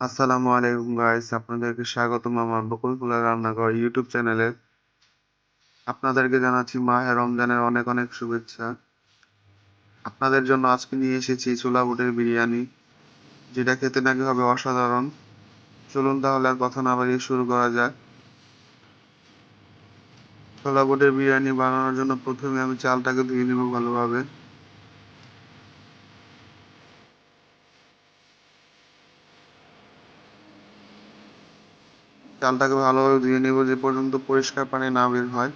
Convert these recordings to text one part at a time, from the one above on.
আসসালামু আলাইকুম গাইস, আপনাদেরকে স্বাগতম আমার বকুল ফুলের রান্নাঘর ইউটিউব চ্যানেলে। আপনাদেরকে জানাচ্ছি মাহে রমজানের অনেক অনেক শুভেচ্ছা। আপনাদের জন্য আজকে নিয়ে এসেছি ছোলা বুটের বিরিয়ানি, যেটা খেতে নাকি হবে অসাধারণ। চলুন তাহলে আর কথা না বাড়িয়ে শুরু করা যাক। ছোলা বুটের বিরিয়ানি বানানোর জন্য প্রথমে আমি চালটাকে ধুয়ে নেব ভালোভাবে। চালটাকে ভালোভাবে ধুয়ে নেব যে পর্যন্ত পরিষ্কার পানি না বের হয়।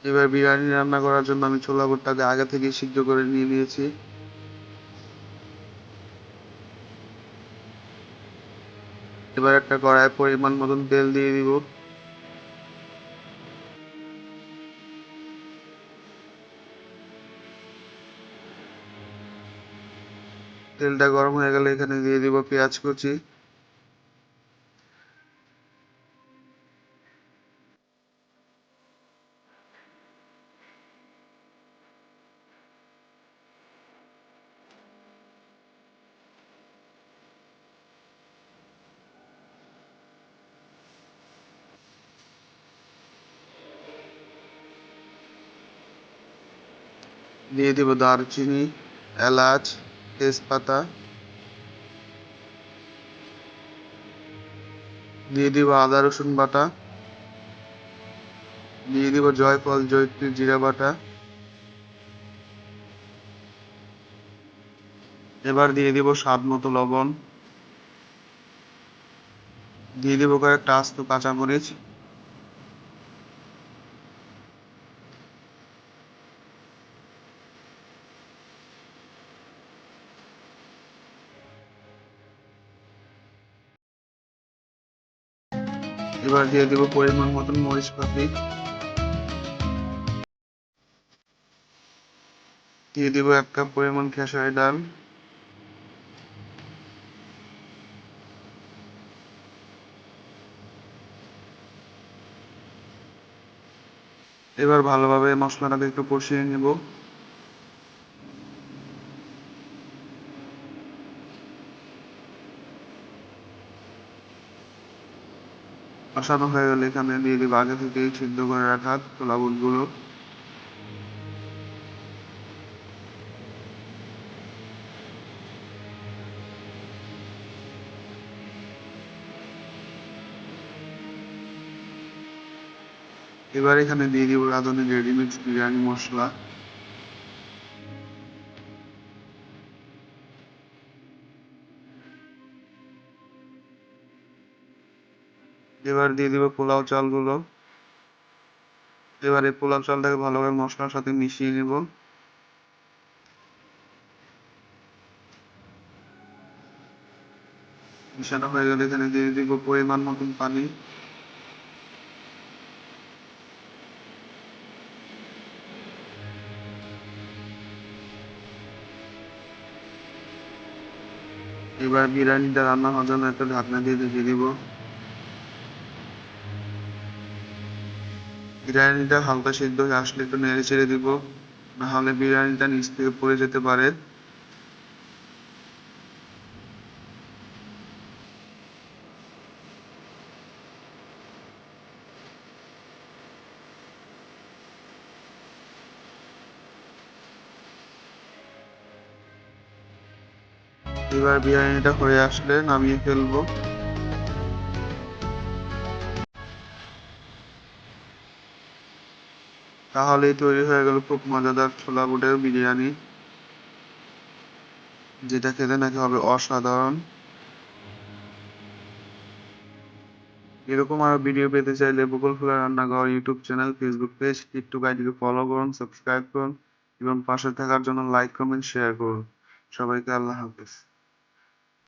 এবার বিরিয়ানি রান্না করার জন্য আমি ছোলা বুটটাকে আগে থেকে সিদ্ধ করে নিয়ে নিয়েছি। এবার একটা কড়াইয়ে পরিমাণ মতন তেল দিয়ে দিব। তেলটা গরম হয়ে গেলে এখানে দিয়ে দিব পেঁয়াজ কুচি। দিয়ে দিব দারচিনি, এলাচ, তেজপাতা। দিয়ে দিব আদা রসুন বাটা। দিয়ে দিব জয়ফল জয়িত্রী জিরা বাটা। এবার দিয়ে দিব স্বাদ মতো লবণ। দিয়ে দিব কয়েকটা আস্ত কাঁচামরিচ। এবার দিয়ে দিব পরিমাণ মতন মরিচ পাতি। দিয়ে দিব 1 কাপ পরিমাণ খেসারি ডাল। এবার ভালোভাবে মশলাটাকে একটু কষিয়ে নেব। কষানো হয়ে গেলে এখানে দিয়ে দিব আগে থেকে সিদ্ধ করে রাখা ছোলা বুটগুলো। এবার এখানে দিয়ে দিব রাঁধুনি রেডিমিক্স বিরিয়ানি মশলা। এবার দিয়ে দিব পোলাও চালগুলো। এবারে পোলাও চালটাকে ভালোভাবে মশলার সাথে মিশিয়ে নেব। মিশানো হয়ে গেলে এখানে দিয়ে দিব পরিমাণ মতন পানি। এবার বিরিয়ানিটা রান্না হওয়ার জন্য একটা ঢাকনা দিয়ে ঢেকে দিব। বিরিয়ানিটা হালকা সিদ্ধ হয়ে আসলে একটু নেড়ে চেড়ে দিব, নাহলে বিরিয়ানিটা নিচ থেকে পড়ে যেতে পারে। এবার বিরিয়ানিটা হয়ে আসলে নামিয়ে ফেলবো। তাহলেই তৈরি হয়ে গেল খুব মজাদার ছোলা বুটের বিরিয়ানি, যেটা খেতে নাকি হবে অসাধারণ। এরকম আরো ভিডিও পেতে চাইলে বকুল ফুলের রান্নাঘর YouTube channel, Facebook page, TikTok আইডিকে ফলো করুন, সাবস্ক্রাইব করুন এবং পাশে থাকার জন্য লাইক, কমেন্ট, শেয়ার করুন। সবাইকে আল্লাহ হাফেজ।